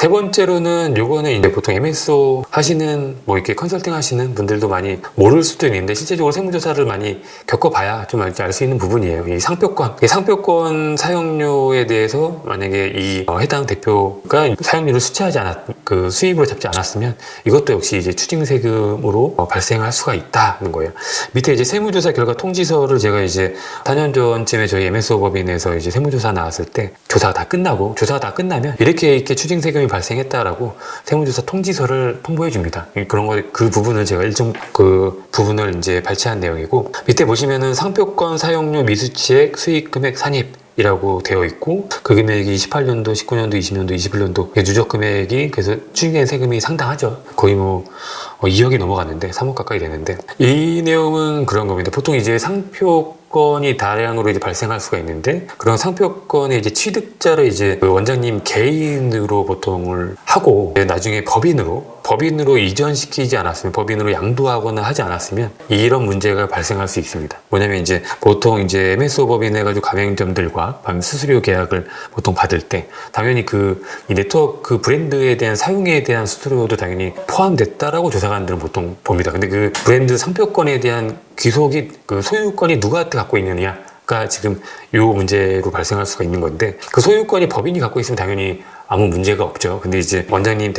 세 번째로는 요거는 이제 보통 MSO 하시는 뭐 이렇게 컨설팅 하시는 분들도 많이 모를 수도 있는데 실제적으로 세무조사를 많이 겪어봐야 좀 알 수 있는 부분이에요. 이 상표권 사용료에 대해서 만약에 이 해당 대표가 사용료를 수취하지 그 수입으로 잡지 않았으면 이것도 역시 이제 추징 세금으로 발생할 수가 있다는 거예요. 밑에 이제 세무조사 결과 통지서를 제가 이제 4년 전쯤에 저희 MSO 법인에서 이제 세무조사 나왔을 때 조사가 다 끝나면 이렇게 추징 세금이 발생했다라고 세무조사 통지서를 통보해 줍니다. 그 부분을 제가 일정 그 부분을 이제 발췌한 내용이고, 밑에 보시면은 상표권 사용료 미수치액 수익금액 산입이라고 되어 있고, 그 금액이 18년도, 19년도, 20년도, 21년도 누적 금액이 그래서 추징된 세금이 상당하죠. 거의 2억이 넘어갔는데 3억 가까이 되는데, 이 내용은 그런 겁니다. 보통 이제 상표권이 다량으로 이제 발생할 수가 있는데, 그런 상표권의 이제 취득자를 이제 그 원장님 개인으로 보통을 하고 나중에 법인으로 이전시키지 않았으면, 법인으로 양도하거나 하지 않았으면 이런 문제가 발생할 수 있습니다. 뭐냐면 이제 보통 이제 MSO 법인 해가지고 가맹점들과 수수료 계약을 보통 받을 때 당연히 이 네트워크 브랜드에 대한 사용에 대한 수수료도 당연히 포함됐다라고 조사관들은 보통 봅니다. 근데 그 브랜드 상표권에 대한 귀속이 그 소유권이 누구한테 갖고 있느냐가 지금 요 문제로 발생할 수가 있는 건데, 그 소유권이 법인이 갖고 있으면 당연히 아무 문제가 없죠. 근데 이제 원장님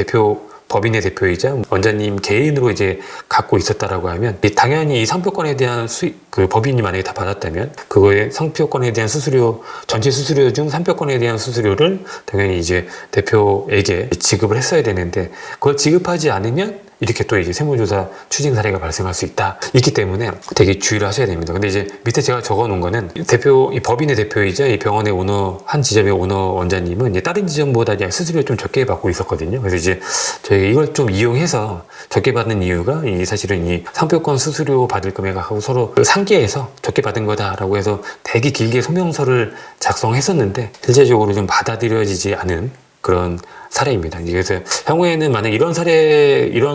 법인의 대표이자 원장님 개인으로 이제 갖고 있었다라고 하면 당연히 이 상표권에 대한 그 법인이 만약에 다 받았다면 그거에 상표권에 대한 수수료, 전체 수수료 중 상표권에 대한 수수료를 당연히 이제 대표에게 지급을 했어야 되는데, 그걸 지급하지 않으면 이렇게 또 이제 세무조사 추징 사례가 발생할 수 있기 때문에 되게 주의를 하셔야 됩니다. 근데 이제 밑에 제가 적어 놓은 거는 이 법인의 대표이자 이 병원의 한 지점의 오너 원장님은 이제 다른 지점보다 수수료 좀 적게 받고 있었거든요. 그래서 이제 저희가 이걸 좀 이용해서 적게 받는 이유가 사실은 이 상표권 수수료 받을 금액하고 서로 상계해서 적게 받은 거다라고 해서 되게 길게 소명서를 작성했었는데 실제적으로 좀 받아들여지지 않은 그런 사례입니다. 그래서 향후에는 만약 이런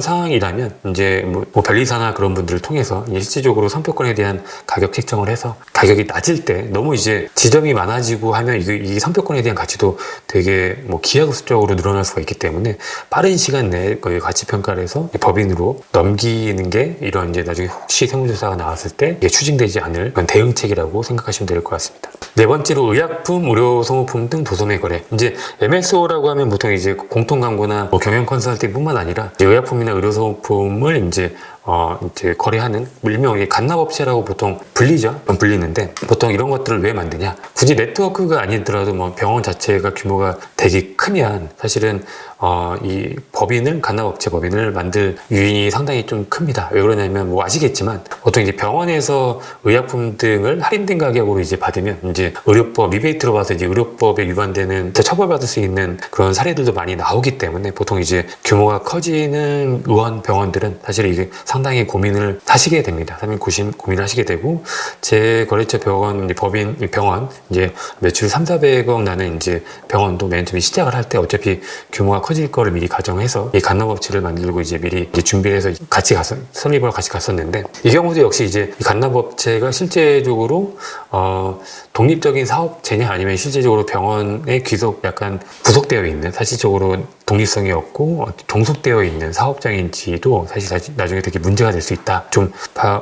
상황이라면 이제 뭐 변리사나 그런 분들을 통해서 실질적으로 상표권에 대한 가격 책정을 해서 가격이 낮을 때 너무 이제 지점이 많아지고 하면 이 상표권에 대한 가치도 되게 기하급수적으로 늘어날 수가 있기 때문에 빠른 시간 내에 거의 가치 평가를 해서 법인으로 넘기는 게 이런 이제 나중에 혹시 세무조사가 나왔을 때 추징되지 않을 그런 대응책이라고 생각하시면 될 것 같습니다. 네 번째로 의약품, 의료소모품 등 도소매 거래. 이제 MSO라고 하면 보통 이제 공통 광고나 경영 컨설팅뿐만 아니라 의약품이나 의료소모품을 이제 거래하는 일명 간납업체라고 보통 불리는데, 보통 이런 것들을 왜 만드냐? 굳이 네트워크가 아니더라도 병원 자체가 규모가 되게 크면 사실은 이 간납업체 법인을 만들 유인이 상당히 좀 큽니다. 왜 그러냐면 아시겠지만 보통 이제 병원에서 의약품 등을 할인된 가격으로 이제 받으면 이제 의료법 리베이트로 봐서 이제 의료법에 위반되는 처벌받을 수 있는 그런 사례들도 많이 나오기 때문에 보통 이제 규모가 커지는 병원들은 사실 이게 상당히 고민을 하시게 됩니다. 상당히 고민을 하시게 되고, 제 거래처 병원 이제 매출 300~400억 나는 이제 병원도 맨 처음에 시작을 할 때 어차피 규모가 커질 거를 미리 가정해서 이 간납업체를 만들고 이제 미리 준비해서 설립을 같이 갔었는데, 이 경우도 역시 이제 이 간납업체가 실제적으로 독립적인 사업체냐 아니면 실제적으로 병원에 약간 구속되어 있는, 사실적으로 독립성이 없고 종속되어 있는 사업장인지도 사실 나중에 되게 문제가 될 수 있다. 좀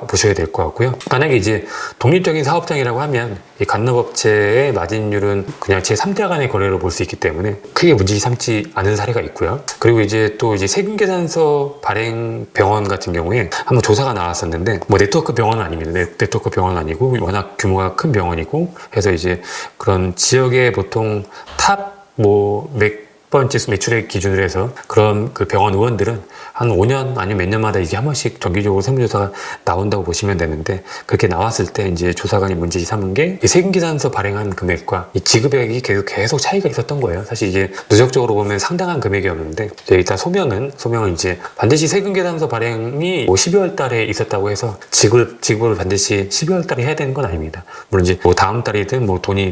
보셔야 될 것 같고요. 만약에 이제 독립적인 사업장이라고 하면 이 간납업체의 마진율은 그냥 제3자 간의 거래로 볼 수 있기 때문에 크게 문제 삼지 않은 사례가 있고요. 그리고 이제 또 이제 세금계산서 발행 병원 같은 경우에 한번 조사가 나왔었는데, 네트워크 병원은 아닙니다. 네트워크 병원은 아니고 워낙 규모가 큰 병원이고 해서 이제 그런 지역의 보통 몇 번째 매출액 기준으로 해서 그런 그 병원 의원들은 한 5년 아니면 몇 년마다 이게 한 번씩 정기적으로 세무조사가 나온다고 보시면 되는데, 그렇게 나왔을 때 이제 조사관이 문제 삼은 게 이 세금계산서 발행한 금액과 이 지급액이 계속 차이가 있었던 거예요. 사실 이게 누적적으로 보면 상당한 금액이었는데, 일단 소명은 이제 반드시 세금계산서 발행이 12월 달에 있었다고 해서 지급을 반드시 12월 달에 해야 되는 건 아닙니다. 물론 이제 다음 달이든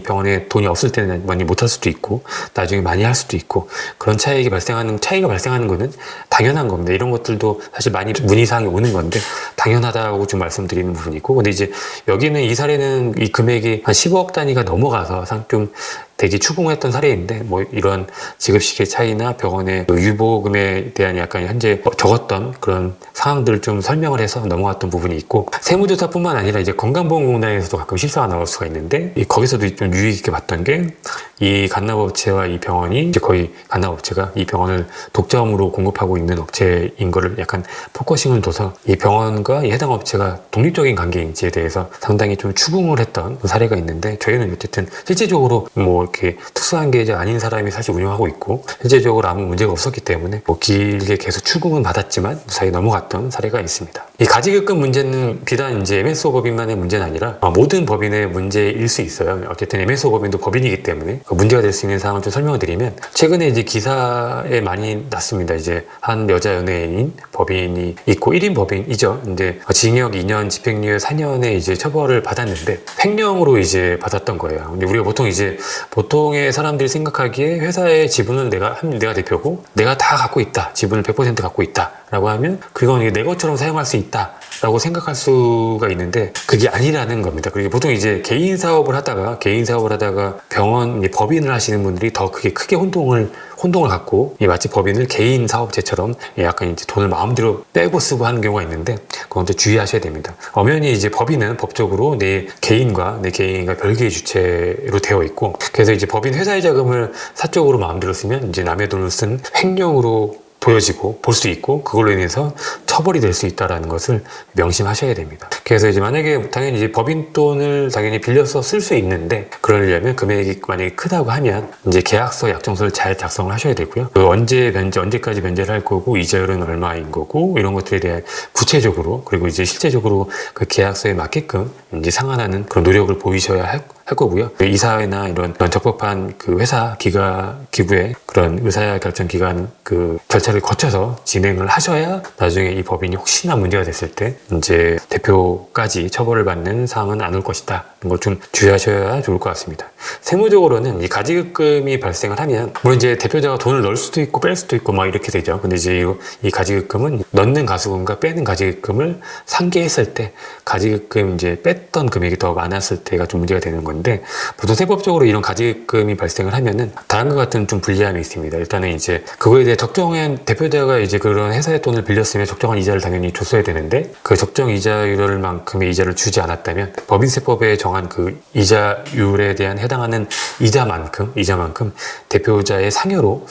병원에 돈이 없을 때는 많이 못 할 수도 있고 나중에 많이 할 수도 있고, 그런 차이가 발생하는 거는 당연한 겁니다. 이런 것들도 사실 많이 문의사항이 오는 건데 당연하다고 좀 말씀드리는 부분이고, 근데 이제 여기는 이 사례는 이 금액이 한 15억 단위가 넘어가서 좀 되게 추궁했던 사례인데, 뭐 이런 지급식의 차이나 병원의 그 유보금에 대한 약간 현재 적었던 그런 상황들을 좀 설명을 해서 넘어갔던 부분이 있고, 세무조사뿐만 아니라 이제 건강보험공단에서도 가끔 실수가 나올 수가 있는데, 거기서도 좀 유의 깊게 봤던 게 이 간납업체와 이 병원이 이제 거의 간납업체가 이 병원을 독점으로 공급하고 있는 업체인 거를 약간 포커싱을 둬서 이 병원과 이 해당 업체가 독립적인 관계인지에 대해서 상당히 좀 추궁을 했던 사례가 있는데, 저희는 어쨌든 실제적으로 뭐 이렇게 특수한 계좌 아닌 사람이 사실 운영하고 있고 실제적으로 아무 문제가 없었기 때문에 뭐 길게 계속 추궁은 받았지만 무사히 넘어갔던 사례가 있습니다. 이 가지급금 문제는 비단 이제 MSO 법인만의 문제는 아니라 모든 법인의 문제일 수 있어요. 어쨌든 MSO 법인도 법인이기 때문에 문제가 될 수 있는 사항을 좀 설명을 드리면, 최근에 이제 기사에 많이 났습니다. 이제 한 여자 연예인 법인이 있고 1인 법인이죠. 근데 징역 2년, 집행유예 4년에 이제 처벌을 받았는데 횡령으로 이제 받았던 거예요. 근데 우리가 보통 이제 보통의 사람들이 생각하기에 회사의 지분을 내가 대표고 내가 다 갖고 있다, 지분을 100% 갖고 있다 라고 하면 그건 내 것처럼 사용할 수 있다 라고 생각할 수가 있는데, 그게 아니라는 겁니다. 그리고 보통 이제 개인 사업을 하다가 병원 법인을 하시는 분들이 더 크게 혼동을 갖고 마치 법인을 개인 사업체처럼 약간 이제 돈을 마음대로 빼고 쓰고 하는 경우가 있는데, 그건 또 주의하셔야 됩니다. 엄연히 이제 법인은 법적으로 내 개인과 별개의 주체로 되어 있고, 그래서 이제 법인 회사의 자금을 사적으로 마음대로 쓰면 이제 남의 돈을 쓴 횡령으로 보여지고 볼 수 있고, 그걸로 인해서 처벌이 될 수 있다는 것을 명심하셔야 됩니다. 그래서 이제 만약에 당연히 이제 법인 돈을 당연히 빌려서 쓸 수 있는데, 그러려면 금액이 만약에 크다고 하면 이제 계약서, 약정서를 잘 작성을 하셔야 되고요. 언제까지 변제를 할 거고, 이자율은 얼마인 거고, 이런 것들에 대해 구체적으로, 그리고 이제 실제적으로 그 계약서에 맞게끔 이제 상환하는 그런 노력을 보이셔야 할 거고요. 이사회나 이런 적법한 그 회사 기구의 그런 의사결정 기관 그 절차를 거쳐서 진행을 하셔야 나중에 이 법인이 혹시나 문제가 됐을 때 이제 대표까지 처벌을 받는 사항은 안 올 것이다. 이런 걸 좀 주의하셔야 좋을 것 같습니다. 세무적으로는 이 가지급금이 발생을 하면 물론 이제 대표자가 돈을 넣을 수도 있고 뺄 수도 있고 막 이렇게 되죠. 근데 이제 이 가지급금은 넣는 가수금과 빼는 가지급금을 상계했을 때 가지급금 이제 뺐던 금액이 더 많았을 때가 좀 문제가 되는 건데, 보통 세법적으로 이런 가지급금이 발생을 하면은 다른과 같은 좀 불리함이 있습니다. 일단은 이제 그거에 대해 적정한 대표자가 이제 그런 회사의 돈을 빌렸으면 적정한 이자를 당연히 줬어야 되는데, 그 적정 이자율만큼의 이자를 주지 않았다면 법인세법에 정한 그 이자율에 대한 해당하는 이자만큼 대표자의 상여로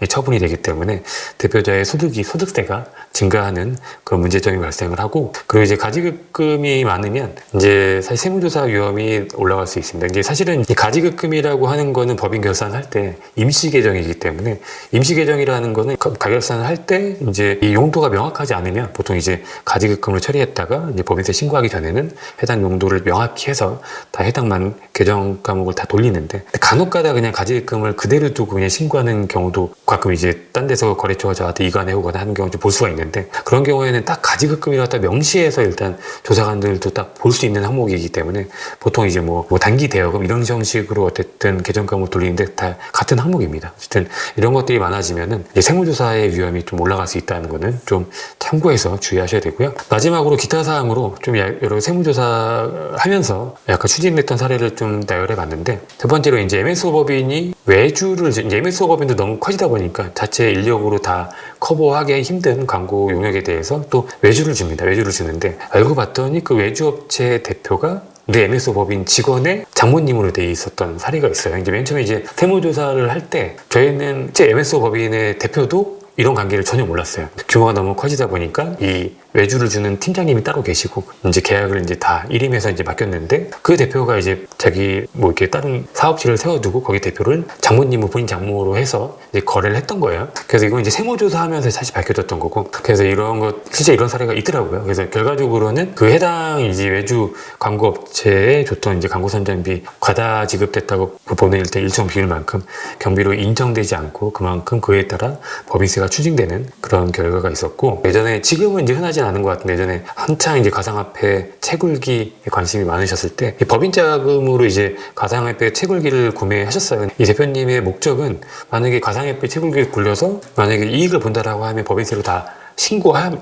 처분이 되기 때문에 대표자의 소득세가 증가하는 그런 문제점이 발생을 하고, 그리고 이제 가지급금이 많으면 이제 사실 세무조사 위험이 올라갈 수 있습니다. 이제 사실은 이 가지급금이라고 하는 거는 법인 결산할 때 임시 계정이기 때문에, 임시 계정이라는 거는 가결산을 할 때 이제 이 용도가 명확하지 않으면 보통 이제 가지급금을 처리했다가 이제 법인세 신고하기 전에는 해당 용도를 명확히 해서 다 해당만 계정 과목을 다 돌리는데, 간혹가다 그냥 가지급금을 그대로 두고 그냥 신고하는 경우도 가끔 이제 딴 데서 거래처가 저한테 이관해오거나 하는 경우 좀 볼 수가 있는데, 그런 경우에는 딱 가지급금이라고 딱 명시해서 일단 조사관들도 딱 볼 수 있는 항목이기 때문에 보통 이제 뭐 단기 대여금 이런 형식으로 어쨌든 계정 과목 돌리는데 다 같은 항목입니다. 어쨌든 이런 것들이 많아지면은 세무조사의 위험이 좀 올라갈 수 있다는 거는 좀 참고해서 주의하셔야 되고요. 마지막으로 기타 사항으로 좀 여러 세무조사 하면서 약간 추진했던 사례를 좀 나열해 봤는데, 첫 번째로 이제 MSO 법인이 외주를, 이제 MSO 법인도 너무 커지다 보니까 자체 인력으로 다 커버하기 힘든 광고 용역에 대해서 또 외주를 줍니다. 외주를 주는데 알고 봤더니 그 외주업체 대표가 내 MSO 법인 직원의 장모님으로 돼 있었던 사례가 있어요. 이제 맨 처음에 이제 세무조사를 할 때 저희는 제 MSO 법인의 대표도 이런 관계를 전혀 몰랐어요. 규모가 너무 커지다 보니까 이 외주를 주는 팀장님이 따로 계시고 이제 계약을 이제 다 일임해서 이제 맡겼는데, 그 대표가 이제 자기 뭐 이렇게 다른 사업체를 세워두고 거기 대표를 장모님을 본인 장모로 해서 이제 거래를 했던 거예요. 그래서 이건 이제 세무조사하면서 사실 밝혀졌던 거고, 그래서 이런 것 실제 이런 사례가 있더라고요. 그래서 결과적으로는 그 해당 이제 외주 광고업체에 줬던 이제 광고 선전비 과다 지급됐다고 보는 일정 비율만큼 경비로 인정되지 않고, 그만큼 그에 따라 법인세가 문제가 추징되는 그런 결과가 있었고, 예전에, 지금은 이제 흔하진 않은 것 같은데, 예전에 한창 이제 가상화폐 채굴기에 관심이 많으셨을 때 법인 자금으로 이제 가상화폐 채굴기를 구매하셨어요. 이 대표님의 목적은 만약에 가상화폐 채굴기를 굴려서 만약에 이익을 본다라고 하면 법인세로 다 신고할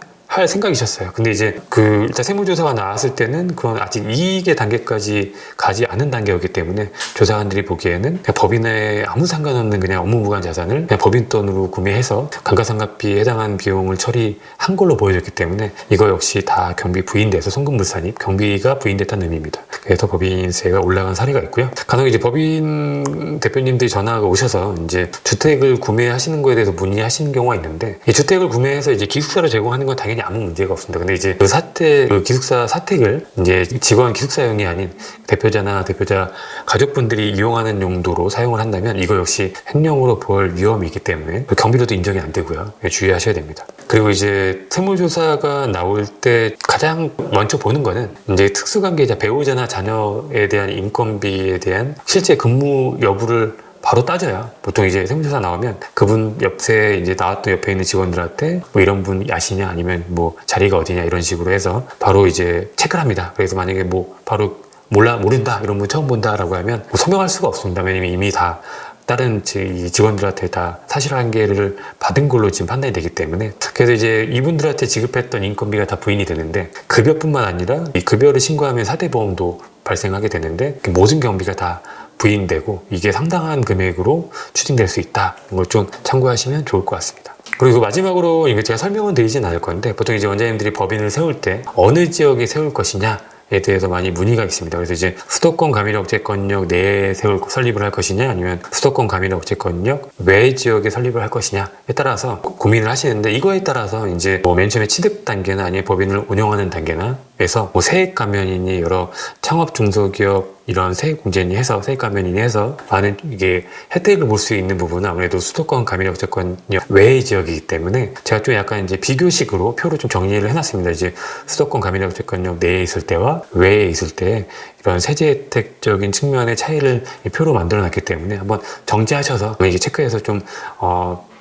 생각이셨어요. 근데 이제 일단 세무조사가 나왔을 때는 그건 아직 이익의 단계까지 가지 않은 단계였기 때문에 조사관들이 보기에는 그냥 법인에 아무 상관없는 그냥 업무무관 자산을 그냥 법인 돈으로 구매해서 감가상각비에 해당한 비용을 처리한 걸로 보여졌기 때문에 이거 역시 다 경비 부인돼서 송금물산입, 경비가 부인됐다는 의미입니다. 그래서 법인세가 올라간 사례가 있고요. 간혹 이제 법인 대표님들이 전화가 오셔서 이제 주택을 구매하시는 거에 대해서 문의하시는 경우가 있는데, 이 주택을 구매해서 이제 기숙사로 제공하는 건 당연히 아무 문제가 없습니다. 근데 이제 그 기숙사 사택을 이제 직원 기숙사용이 아닌 대표자나 대표자 가족분들이 이용하는 용도로 사용을 한다면 이거 역시 횡령으로 볼 위험이 있기 때문에 경비로도 인정이 안 되고요. 주의하셔야 됩니다. 그리고 이제 세무조사가 나올 때 가장 먼저 보는 거는 이제 특수관계자, 배우자나 자녀에 대한 인건비에 대한 실제 근무 여부를 바로 따져야, 보통 이제 세무조사 나오면 그분 옆에 이제 나왔던 옆에 있는 직원들한테 뭐 이런 분 아시냐, 아니면 뭐 자리가 어디냐, 이런 식으로 해서 바로 이제 체크를 합니다. 그래서 만약에 뭐 바로 모른다, 이런 분 처음 본다라고 하면 뭐 소명할 수가 없습니다. 왜냐면 이미 다 다른 직원들한테 다 사실관계를 받은 걸로 지금 판단이 되기 때문에. 그래서 이제 이분들한테 지급했던 인건비가 다 부인이 되는데, 급여뿐만 아니라 이 급여를 신고하면 사대보험도 발생하게 되는데 모든 경비가 다 부인되고 이게 상당한 금액으로 추징될 수 있다. 이걸 좀 참고하시면 좋을 것 같습니다. 그리고 마지막으로 이거 제가 설명은 드리진 않을 건데, 보통 이제 원장님들이 법인을 세울 때 어느 지역에 세울 것이냐에 대해서 많이 문의가 있습니다. 그래서 이제 수도권 가밀억제권역 내에 설립을 할 것이냐, 아니면 수도권 가밀억제권역 외 지역에 설립을 할 것이냐에 따라서 고민을 하시는데, 이거에 따라서 이제 뭐 맨 처음에 취득 단계나 아니면 법인을 운영하는 단계나 해서 뭐 세액 감면이니 여러 창업 중소기업 이런 세액 공제니 해서 세액 감면이니 해서 많은 이게 혜택을 볼 수 있는 부분은 아무래도 수도권 가밀억제권역 외의 지역이기 때문에 제가 좀 약간 이제 비교식으로 표로 좀 정리를 해놨습니다. 이제 수도권 가밀억제권역 내에 있을 때와 외에 있을 때 이런 세제 혜택적인 측면의 차이를 표로 만들어놨기 때문에 한번 정지하셔서 이게 체크해서 좀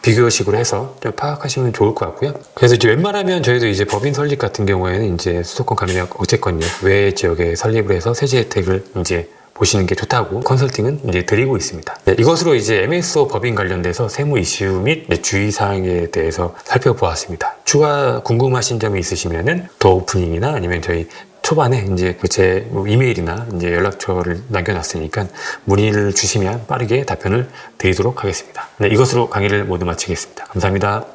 비교식으로 해서 좀 파악하시면 좋을 것 같고요. 그래서 이제 웬만하면 저희도 이제 법인 설립 같은 경우에는 이제 수도권 가밀억제권역 외 지역에 설립을 해서 세제 혜택을 이제 보시는 게 좋다고 컨설팅은 이제 드리고 있습니다. 네, 이것으로 이제 MSO 법인 관련돼서 세무 이슈 및 주의사항에 대해서 살펴보았습니다. 추가 궁금하신 점이 있으시면은 더 오프닝이나 아니면 저희 초반에 이제 제 이메일이나 이제 연락처를 남겨놨으니까 문의를 주시면 빠르게 답변을 드리도록 하겠습니다. 네, 이것으로 강의를 모두 마치겠습니다. 감사합니다.